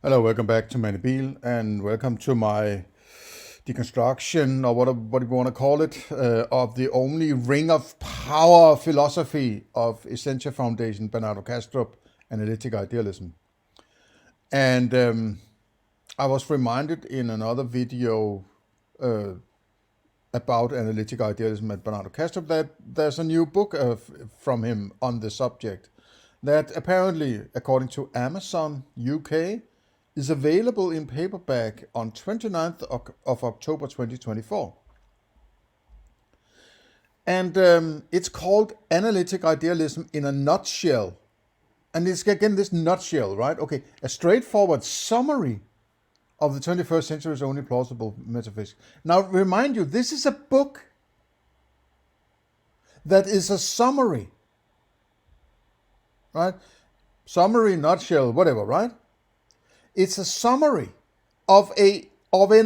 Hello, welcome back to Manibel, and welcome to my deconstruction, or what you want to call it, of the only ring of power philosophy of Essentia Foundation, Bernardo Kastrup, Analytic Idealism. And I was reminded in another video about Analytic Idealism at Bernardo Kastrup that there's a new book from him on the subject that apparently, according to Amazon UK, is available in paperback on 29th of October 2024. And it's called Analytic Idealism in a Nutshell. And it's again this nutshell, right? Okay, a straightforward summary of the 21st century's only plausible metaphysics. Now, remind you, this is a book that is a summary, right? Summary, nutshell, whatever, right? It's a summary of an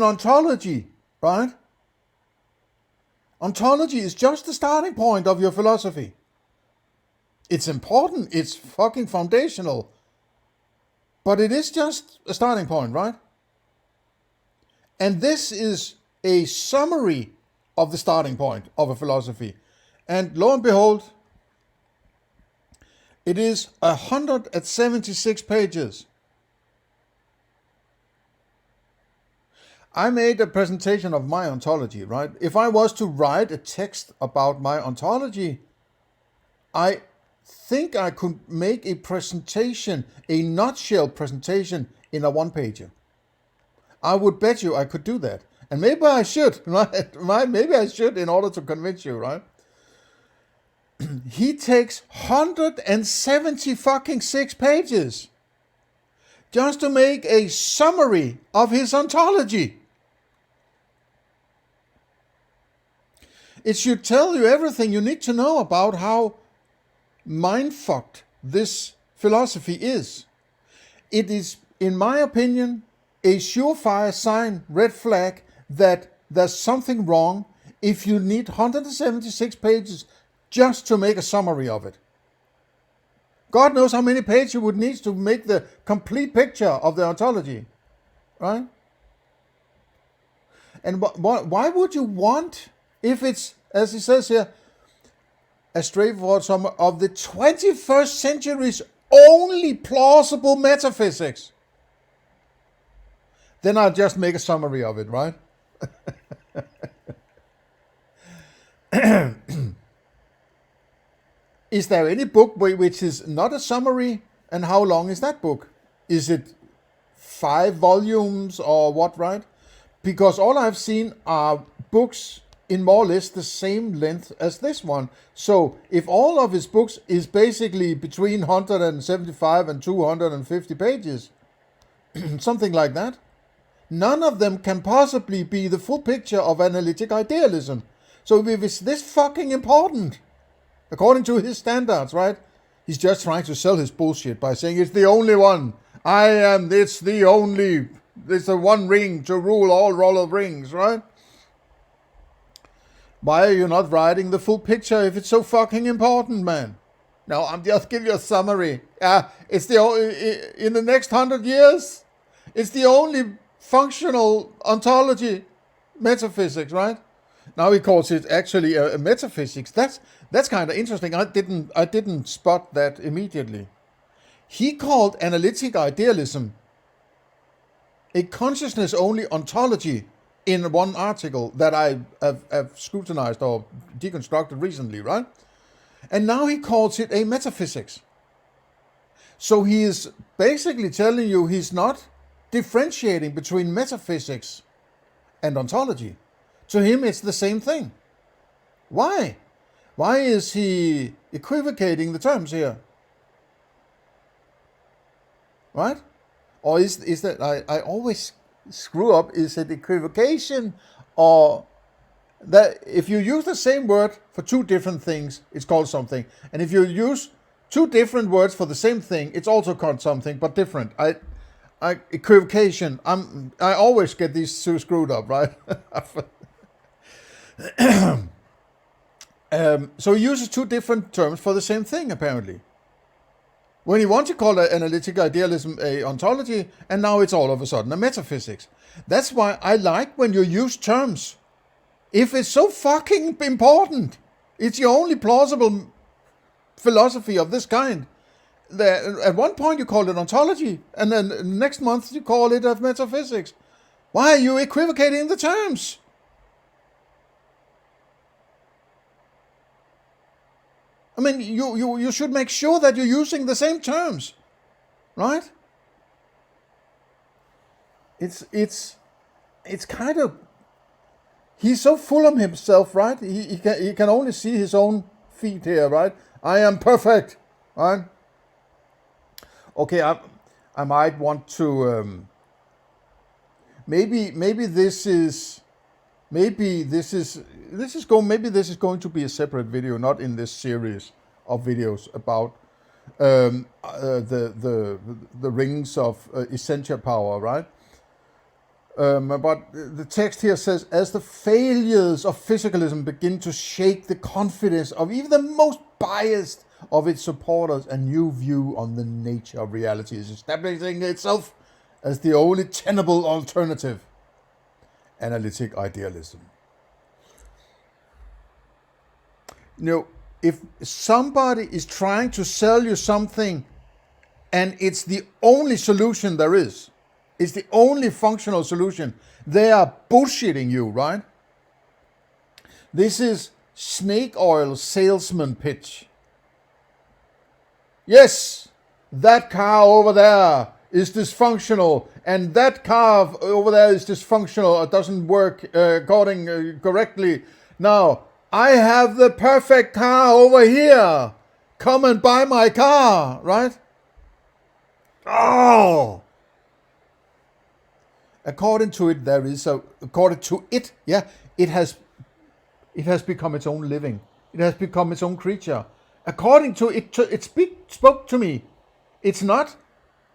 ontology, right? Ontology is just the starting point of your philosophy. It's important, it's fucking foundational, but it is just a starting point, right? And this is a summary of the starting point of a philosophy. And lo and behold, it is 176 pages. I made a presentation of my ontology, right? If I was to write a text about my ontology, I think I could make a presentation, a nutshell presentation in a one-pager. I would bet you I could do that. And maybe I should, right? Maybe I should in order to convince you, right? He takes 170 fucking 6 pages just to make a summary of his ontology. It should tell you everything you need to know about how mind-fucked this philosophy is. It is, in my opinion, a surefire sign, red flag, that there's something wrong if you need 176 pages just to make a summary of it. God knows how many pages you would need to make the complete picture of the ontology, right? And why would you want, if it's, as he says here, a straightforward summary of the 21st century's only plausible metaphysics? Then I'll just make a summary of it, right? Is there any book which is not a summary, and how long is that book? Is it 5 volumes or what, right? Because all I've seen are books in more or less the same length as this one. So if all of his books is basically between 175 and 250 pages, something like that, none of them can possibly be the full picture of analytic idealism. So if it's this fucking important, according to his standards, right? He's just trying to sell his bullshit by saying it's the only one. It's the one ring to rule all roll of rings, right? Why are you not writing the full picture if it's so fucking important, man? No, I'm just giving you a summary. It's in the next 100 years, it's the only functional ontology, metaphysics, right? Now he calls it actually a metaphysics. That's kind of interesting. I didn't spot that immediately. He called analytic idealism a consciousness-only ontology in one article that I have scrutinized or deconstructed recently, right? And now he calls it a metaphysics. So he is basically telling you he's not differentiating between metaphysics and ontology. To him, it's the same thing. Why? Why is he equivocating the terms here? Right? Or is that, I always screw up, is it equivocation, or that if you use the same word for 2 different things, it's called something. And if you use 2 different words for the same thing, it's also called something, but different. Equivocation, I always get these 2 screwed up, right? So he uses 2 different terms for the same thing, apparently. When you want to call analytic idealism a ontology, and now it's all of a sudden a metaphysics. That's why I like when you use terms. If it's so fucking important, it's the only plausible philosophy of this kind. At one point you call it ontology, and then next month you call it of metaphysics. Why are you equivocating the terms? I mean, you should make sure that you're using the same terms, right? It's kind of, he's so full of himself, right? He can only see his own feet here, right? I am perfect, right? Okay, I might want to maybe this is going to be a separate video, not in this series of videos about the rings of essentia power, right? But the text here says, as the failures of physicalism begin to shake the confidence of even the most biased of its supporters, a new view on the nature of reality is establishing itself as the only tenable alternative. Analytic idealism. If somebody is trying to sell you something and it's the only solution there is, it's the only functional solution, they are bullshitting you, right? This is snake oil salesman pitch. Yes, that car over there is dysfunctional, and that car over there is dysfunctional or doesn't work correctly. Now, I have the perfect car over here. Come and buy my car, right? Oh! According to it, it has become its own living. It has become its own creature. According to it, spoke to me. It's not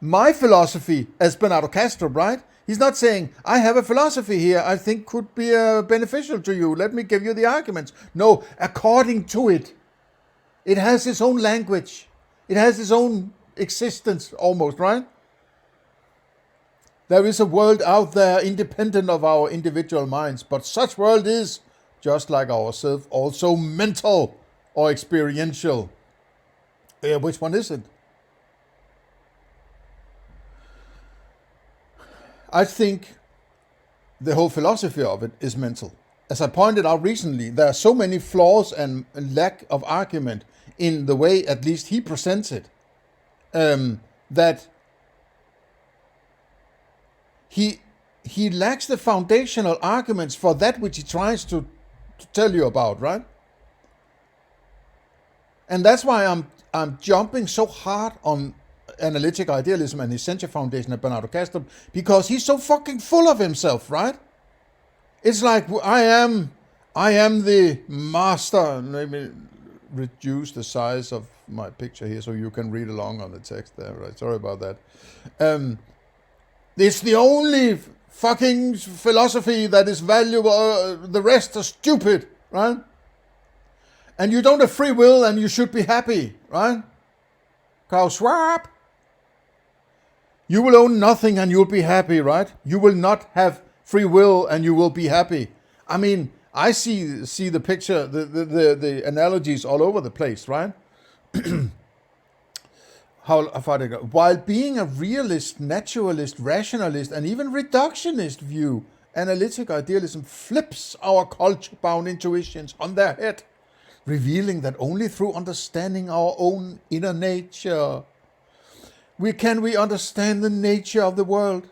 my philosophy as Bernardo Kastrup, right? He's not saying, I have a philosophy here I think could be beneficial to you. Let me give you the arguments. No, according to it, it has its own language. It has its own existence almost, right? There is a world out there independent of our individual minds, but such world is, just like ourselves, also mental or experiential. Which one is it? I think the whole philosophy of it is mental. As I pointed out recently, there are so many flaws and lack of argument in the way at least he presents it, that he lacks the foundational arguments for that which he tries to tell you about, right? And that's why I'm jumping so hard on Analytic Idealism and Essentia Foundation of Bernardo Kastrup, because he's so fucking full of himself, right? It's like, I am the master. Let me reduce the size of my picture here so you can read along on the text there, right? Sorry about that. It's the only fucking philosophy that is valuable. The rest are stupid, right? And you don't have free will and you should be happy, right? Kastrup. You will own nothing and you'll be happy, right? You will not have free will and you will be happy. I mean, I see the picture, the analogies all over the place, right? How far they go. While being a realist, naturalist, rationalist, and even reductionist view, analytic idealism flips our culture-bound intuitions on their head, revealing that only through understanding our own inner nature we understand the nature of the world.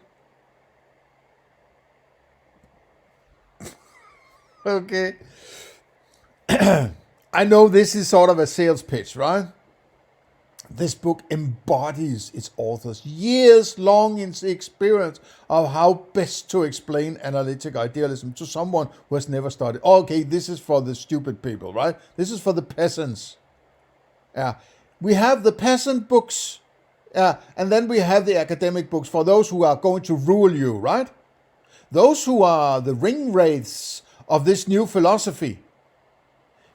Okay. I know this is sort of a sales pitch, right? This book embodies its author's years-long experience of how best to explain analytic idealism to someone who has never studied. Okay, this is for the stupid people, right? This is for the peasants. We have the peasant books, and then we have the academic books for those who are going to rule you, right? Those who are the ringwraiths of this new philosophy.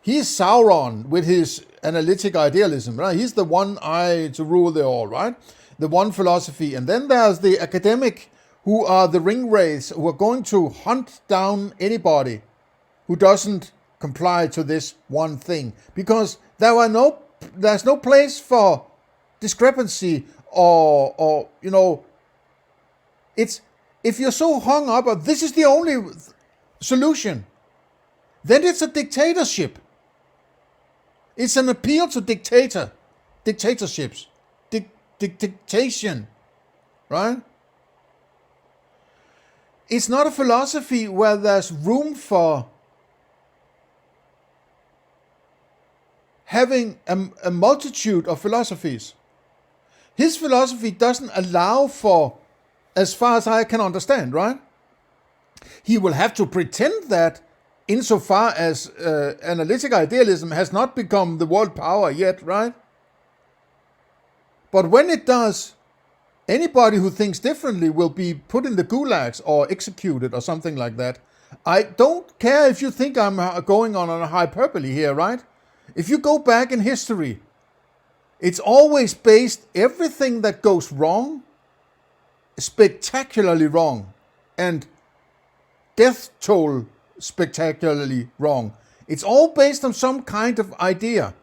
He is Sauron with his analytic idealism, right? He's the one eye to rule the all, right? The one philosophy. And then there's the academic, who are the ringwraiths, who are going to hunt down anybody who doesn't comply to this one thing. Because there's no place for discrepancy or it's, if you're so hung up on this is the only solution, then it's a dictatorship. It's an appeal to dictatorships, dictation, right? It's not a philosophy where there's room for having a multitude of philosophies. His philosophy doesn't allow for, as far as I can understand, right? He will have to pretend that insofar as analytic idealism has not become the world power yet, right? But when it does, anybody who thinks differently will be put in the gulags or executed or something like that. I don't care if you think I'm going on a hyperbole here, right? If you go back in history, it's always based, everything that goes wrong, spectacularly wrong, and death toll spectacularly wrong. It's all based on some kind of idea,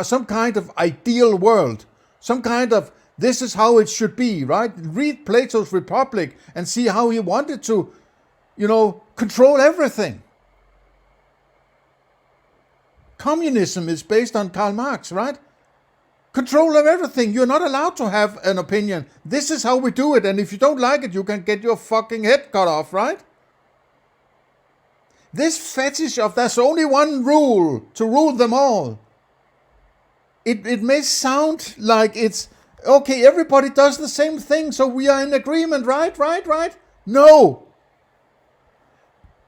some kind of ideal world, some kind of this is how it should be, right? Read Plato's Republic and see how he wanted to, control everything. Communism is based on Karl Marx, right? Control of everything. You're not allowed to have an opinion. This is how we do it, and if you don't like it, you can get your fucking head cut off, right? This fetish of there's only one rule to rule them all. It may sound like it's, okay, everybody does the same thing, so we are in agreement, right? No!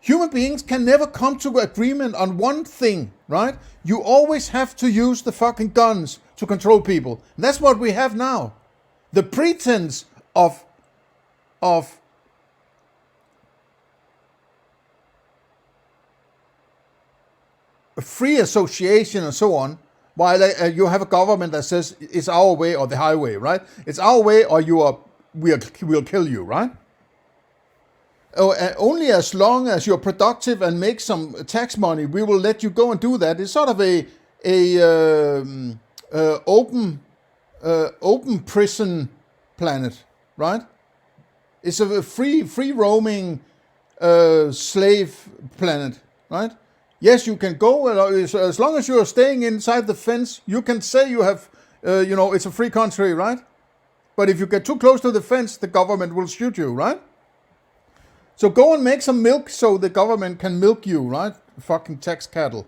Human beings can never come to agreement on one thing, right? You always have to use the fucking guns to control people. And that's what we have now. The pretense of free association and so on, while you have a government that says it's our way or the highway, right? It's our way or we'll kill you, right? Only as long as you're productive and make some tax money, we will let you go and do that. It's sort of a open prison planet, right? It's a free roaming slave planet, right? Yes, you can go as long as you are staying inside the fence. You can say you have, it's a free country, right? But if you get too close to the fence, the government will shoot you, right? So go and make some milk so the government can milk you, right? Fucking tax cattle.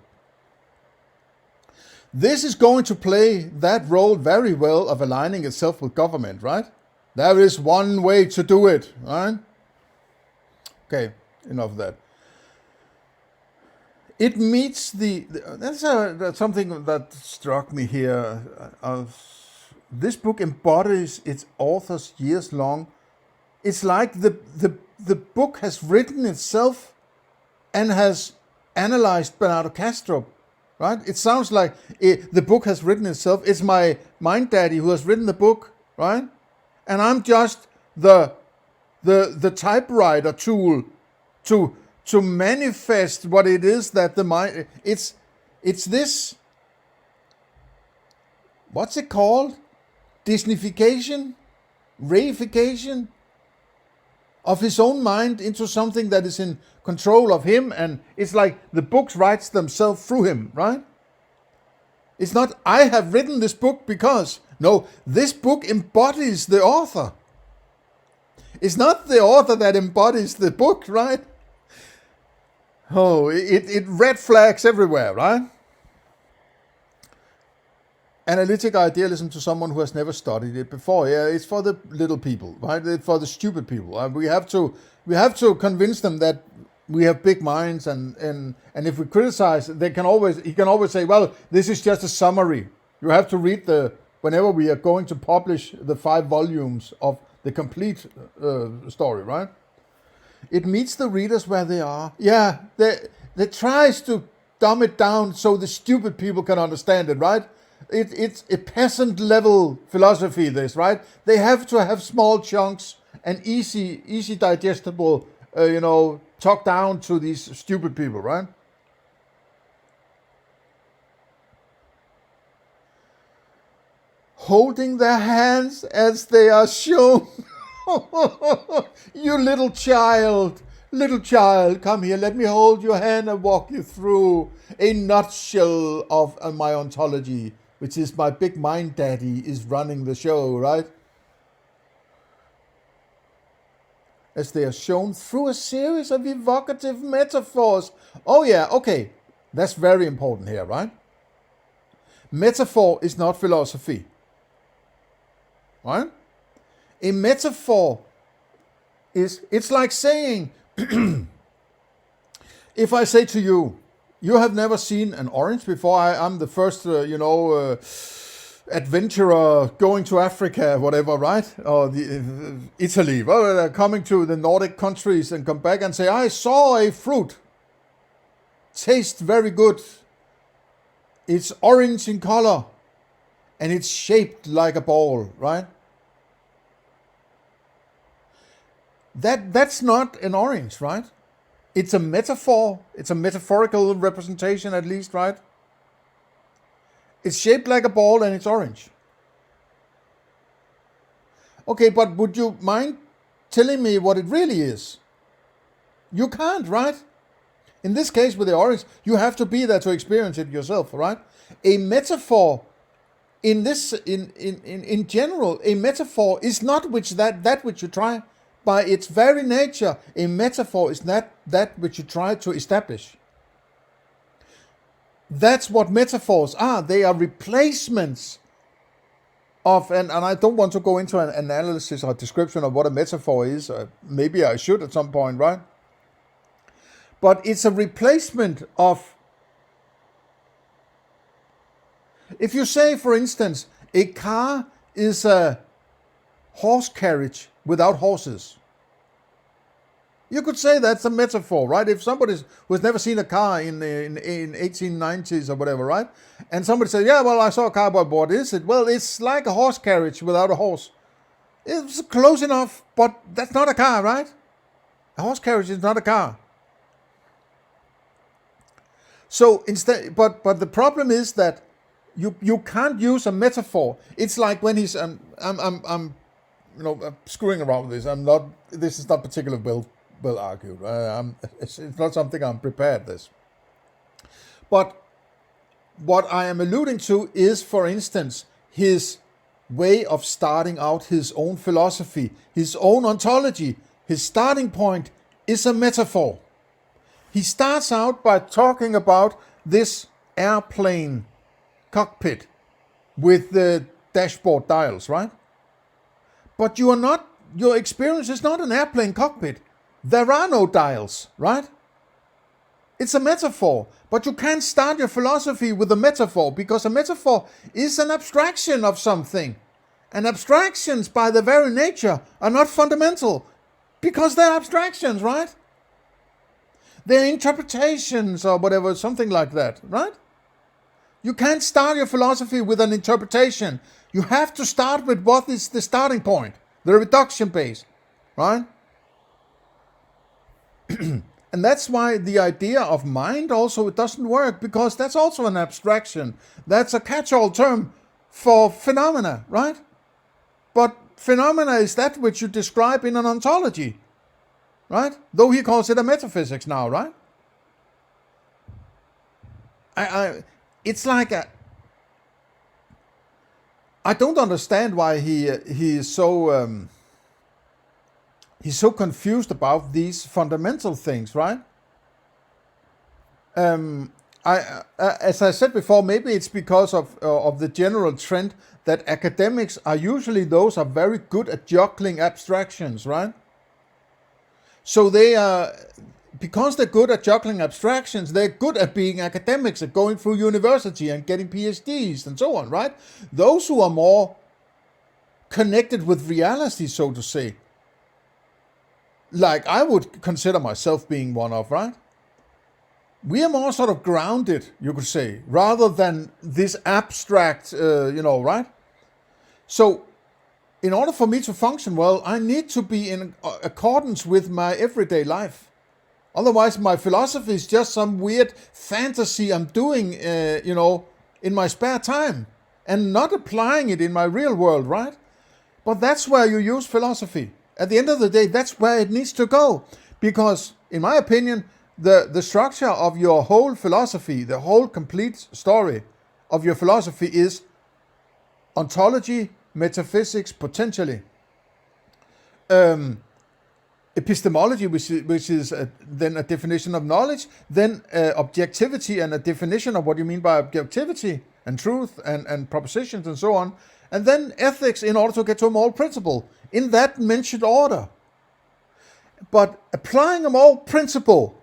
This is going to play that role very well of aligning itself with government, right? There is one way to do it, right? Okay, enough of that. It meets that's something that struck me here. This book embodies its author's years long. It's like the book has written itself and has analyzed Bernardo Kastrup, right? It sounds like the book has written itself. It's my mind daddy who has written the book, right? And I'm just the typewriter tool to manifest what it is that the mind. It's this. What's it called? Disneyfication, reification of his own mind into something that is in control of him, and it's like the books writes themselves through him, right? It's not, I have written this book because, no, this book embodies the author. It's not the author that embodies the book, right? Oh, it red flags everywhere, right? Analytic idealism to someone who has never studied it before. Yeah, it's for the little people, right? It's for the stupid people. We have to convince them that we have big minds, and if we criticize, he can always say, well, this is just a summary. You have to read whenever we are going to publish the 5 volumes of the complete story, right? It meets the readers where they are. Yeah, they tries to dumb it down so the stupid people can understand it, right? It's a peasant level philosophy, this, right? They have to have small chunks and easy digestible, talk down to these stupid people, right? Holding their hands as they are shown. You little child, come here, let me hold your hand and walk you through a nutshell of my ontology, which is my big mind daddy is running the show, right? As they are shown through a series of evocative metaphors. Oh yeah, okay, that's very important here, right? Metaphor is not philosophy, right? A metaphor it's like saying, if I say to you, you have never seen an orange before, I'm the first, adventurer going to Africa, whatever, right? Or Italy, well, coming to the Nordic countries and come back and say, I saw a fruit. Tastes very good. It's orange in color and it's shaped like a ball, right? That's not an orange, right? It's a metaphor. It's a metaphorical representation, at least, right? It's shaped like a ball and it's orange. Okay, but would you mind telling me what it really is? You can't, right? In this case with the orange, you have to be there to experience it yourself, right? A metaphor in general, a metaphor is not that which you try. By its very nature, a metaphor is that which you try to establish. That's what metaphors are. They are replacements of, and I don't want to go into an analysis or description of what a metaphor is. Maybe I should at some point, right? But it's a replacement of, if you say, for instance, a car is a horse carriage without horses. You could say that's a metaphor, right? If somebody who's never seen a car in 1890s or whatever, right? And somebody says, yeah, well, I saw a car, but what is it? Well, it's like a horse carriage without a horse. It's close enough, but that's not a car, right? A horse carriage is not a car. So instead, but the problem is that you can't use a metaphor. It's like when he's I'm screwing around with this. This is not particularly well argued. It's not something I'm prepared this. But what I am alluding to is, for instance, his way of starting out his own philosophy, his own ontology. His starting point is a metaphor. He starts out by talking about this airplane cockpit with the dashboard dials, right? But your experience is not an airplane cockpit. There are no dials, right? It's a metaphor, but you can't start your philosophy with a metaphor, because a metaphor is an abstraction of something. And abstractions, by their very nature, are not fundamental, because they're abstractions, right? They're interpretations or whatever, something like that, right? You can't start your philosophy with an interpretation. You have to start with what is the starting point, the reduction base, right? And that's why the idea of mind also doesn't work, because that's also an abstraction. That's a catch-all term for phenomena, right? But phenomena is that which you describe in an ontology, right? Though he calls it a metaphysics now, right? It's like I don't understand why he is so he's so confused about these fundamental things, right? As I said before, maybe it's because of the general trend that academics are usually those are very good at juggling abstractions, right? So they are, because they're good at juggling abstractions, they're good at being academics, at going through university and getting PhDs and so on, right? Those who are more connected with reality, so to say, like I would consider myself being one of, right? we are more sort of grounded, you could say, rather than this abstract, right? So, in order for me to function well, I need to be in accordance with my everyday life. Otherwise, my philosophy is just some weird fantasy I'm doing, in my spare time and not applying it in my real world, right? But that's where you use philosophy. At the end of the day, that's where it needs to go. Because, in my opinion, the structure of your whole philosophy, the whole complete story of your philosophy is ontology, metaphysics, potentially. Epistemology, which is then a definition of knowledge, then objectivity and a definition of what you mean by objectivity and truth and propositions and so on, and then ethics in order to get to a moral principle, in that mentioned order. But applying a moral principle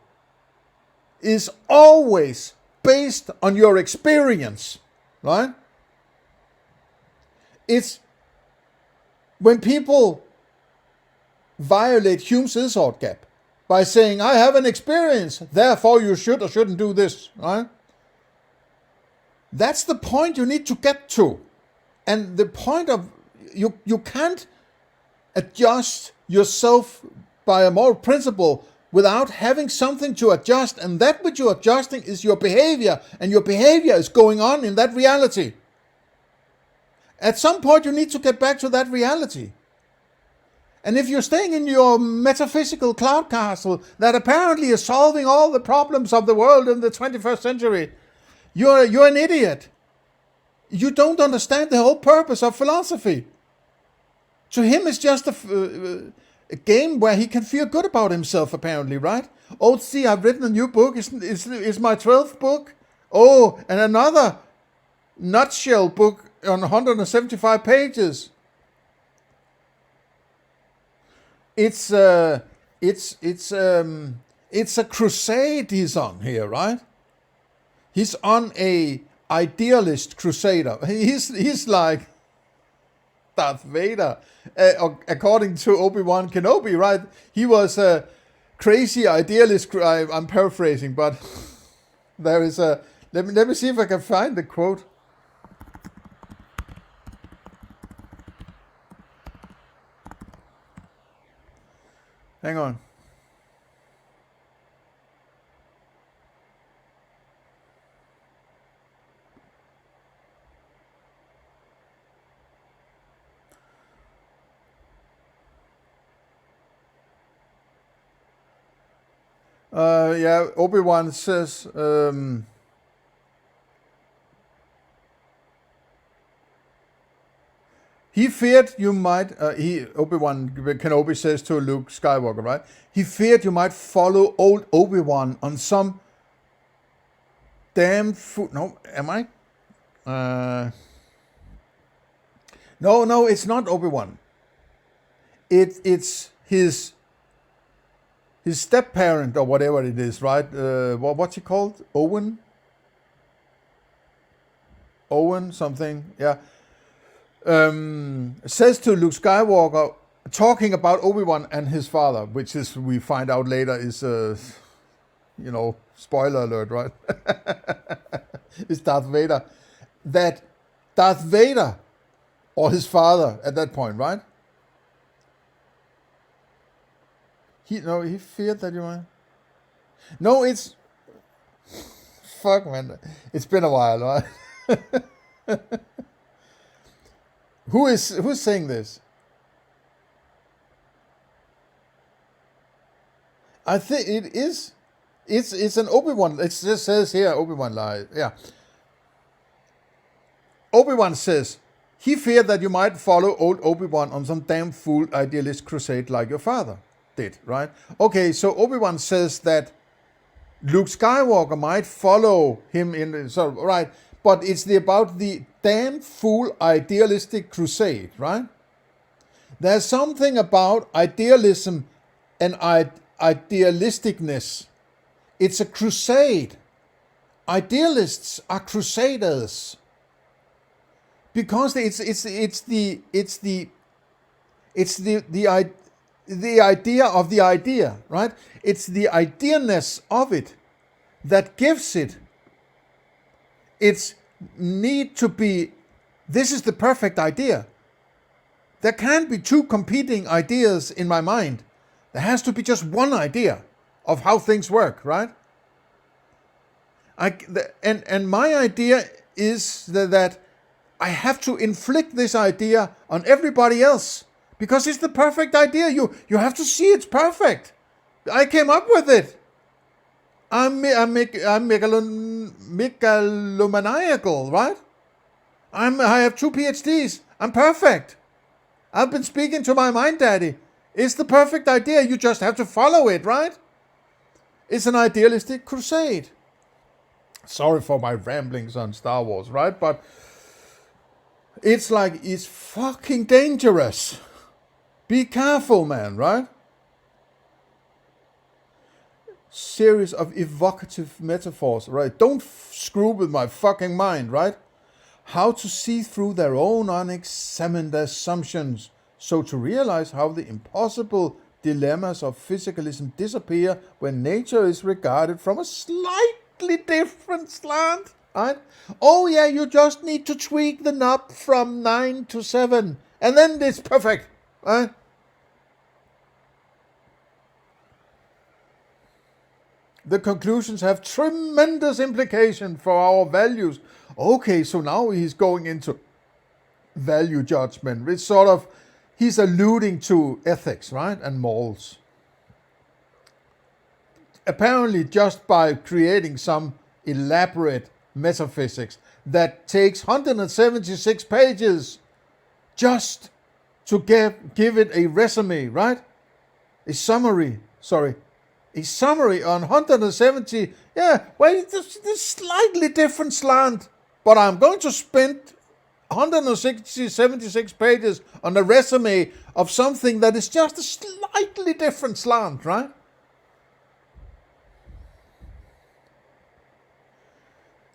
is always based on your experience, right? It's when people violate Hume's Isord gap by saying, I have an experience, therefore you should or shouldn't do this, right? That's the point you need to get to. And the point of, you can't adjust yourself by a moral principle without having something to adjust, and that which you're adjusting is your behavior, and your behavior is going on in that reality. At some point you need to get back to that reality. And if you're staying in your metaphysical cloud castle that apparently is solving all the problems of the world in the 21st century, you're an idiot. You don't understand the whole purpose of philosophy. To him, it's just a game where he can feel good about himself, apparently, right? Oh, see, I've written a new book. It's my 12th book. Oh, and another nutshell book on 175 pages. It's a crusade he's on here, right? He's on a idealist crusader. He's like Darth Vader, according to Obi-Wan Kenobi, right? He was a crazy idealist. I'm paraphrasing, but there is a. Let me see if I can find the quote. Hang on. Obi-Wan says, he feared you might, Obi-Wan Kenobi says to Luke Skywalker, right? He feared you might follow old Obi-Wan on some damn food. No, am I? No, it's not Obi-Wan. It's his step-parent or whatever it is, right? What's he called? Owen something, yeah. Says to Luke Skywalker, talking about Obi-Wan and his father, which is, we find out later, is, spoiler alert, right? It's Darth Vader. That Darth Vader, or his father at that point, right? He feared that you might. No, it's. Fuck, man. It's been a while, right? Who's saying this? I think it is. It's an Obi-Wan. It just says here Obi-Wan lies. Yeah. Obi-Wan says he feared that you might follow old Obi-Wan on some damn fool idealist crusade like your father did, right? Okay, so Obi-Wan says that Luke Skywalker might follow him in, so right, but it's about the damn fool idealistic crusade, right? There's something about idealism and idealisticness. It's a crusade. Idealists are crusaders because it's the idea of the idea, right? It's the idealness of it that gives it its need to be, this is the perfect idea. There can't be two competing ideas in my mind. There has to be just one idea of how things work, right? And my idea is that I have to inflict this idea on everybody else because it's the perfect idea. You have to see it's perfect. I came up with it. I'm megalomaniacal, right? I have 2 PhDs. I'm perfect. I've been speaking to my mind daddy. It's the perfect idea. You just have to follow it, right? It's an idealistic crusade. Sorry for my ramblings on Star Wars, right? But it's like, it's fucking dangerous. Be careful, man, right? Series of evocative metaphors, right? Don't screw with my fucking mind, right? How to see through their own unexamined assumptions, so to realize how the impossible dilemmas of physicalism disappear when nature is regarded from a slightly different slant, right? Oh yeah, you just need to tweak the knob from 9 to 7, and then it's perfect, right? The conclusions have tremendous implication for our values. Okay, so now he's going into value judgment. It's sort of, he's alluding to ethics, right? And morals. Apparently just by creating some elaborate metaphysics that takes 176 pages just to give it a resume, right? A summary on 170, it's a slightly different slant, but I'm going to spend 176 pages on a resume of something that is just a slightly different slant, right?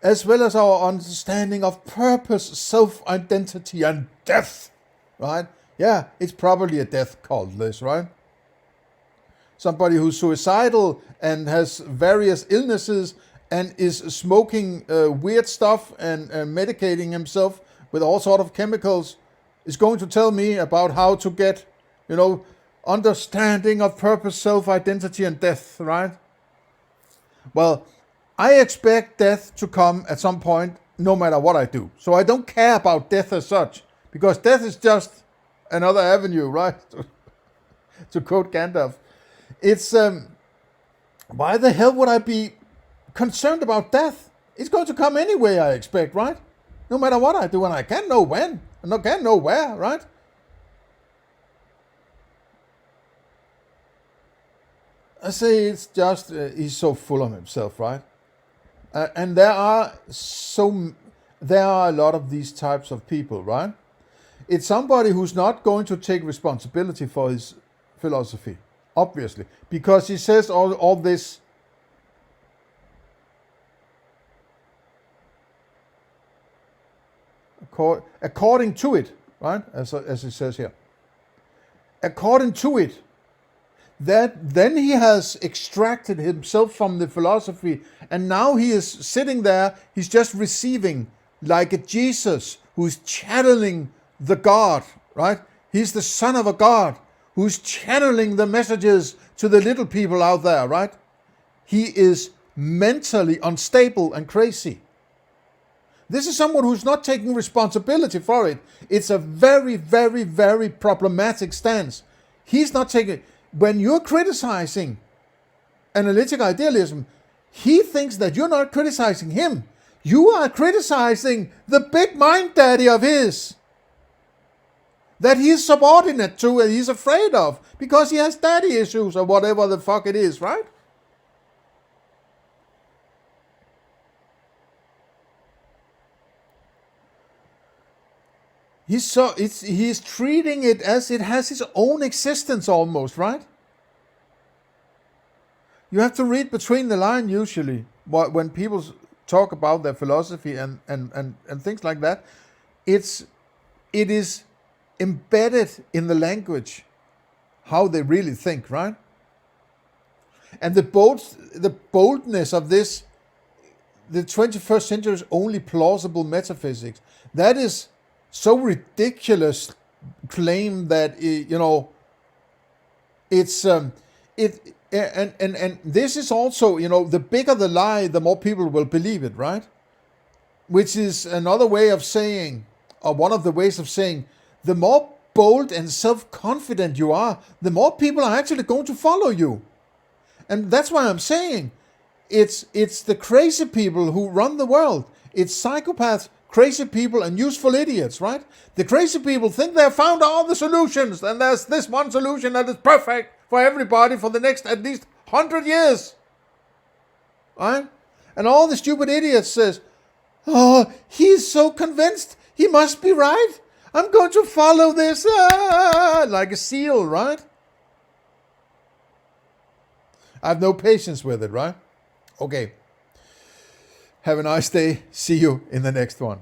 As well as our understanding of purpose, self-identity, and death, right? Yeah, it's probably a death cult, this, right? Somebody who's suicidal and has various illnesses and is smoking weird stuff and medicating himself with all sort of chemicals is going to tell me about how to get, understanding of purpose, self-identity, and death, right? Well, I expect death to come at some point, no matter what I do. So I don't care about death as such, because death is just another avenue, right? To quote Gandalf. It's, why the hell would I be concerned about death? It's going to come anyway, I expect, right? No matter what I do, and I can't know when, and I can't know where, right? I say it's just, he's so full of himself, right? And there are a lot of these types of people, right? It's somebody who's not going to take responsibility for his philosophy, obviously, because he says all this according to it, right? As it says here. According to it, that then he has extracted himself from the philosophy, and now he is sitting there, he's just receiving, like a Jesus who's channeling the God, right? He's the son of a God who's channeling the messages to the little people out there, right? He is mentally unstable and crazy. This is someone who's not taking responsibility for it. It's a very, very, very problematic stance. He's not taking... When you're criticizing analytic idealism, he thinks that you're not criticizing him. You are criticizing the big mind daddy of his, that he's subordinate to and he's afraid of because he has daddy issues or whatever the fuck it is, right? He's treating it as it has its own existence almost, right? You have to read between the lines usually when people talk about their philosophy and things like that. It is embedded in the language how they really think, right? And the boldness of this the 21st century is only plausible metaphysics. That is so ridiculous claim that it's and this is also, the bigger the lie, the more people will believe it, right? Which is another way of saying, or one of the ways of saying, the more bold and self-confident you are, the more people are actually going to follow you. And that's why I'm saying it's the crazy people who run the world. It's psychopaths, crazy people, and useful idiots, right? The crazy people think they have found all the solutions, and there's this one solution that is perfect for everybody for the next at least 100 years. Right? And all the stupid idiots says, oh, he's so convinced, he must be right. I'm going to follow this, like a seal, right? I have no patience with it, right? Okay. Have a nice day. See you in the next one.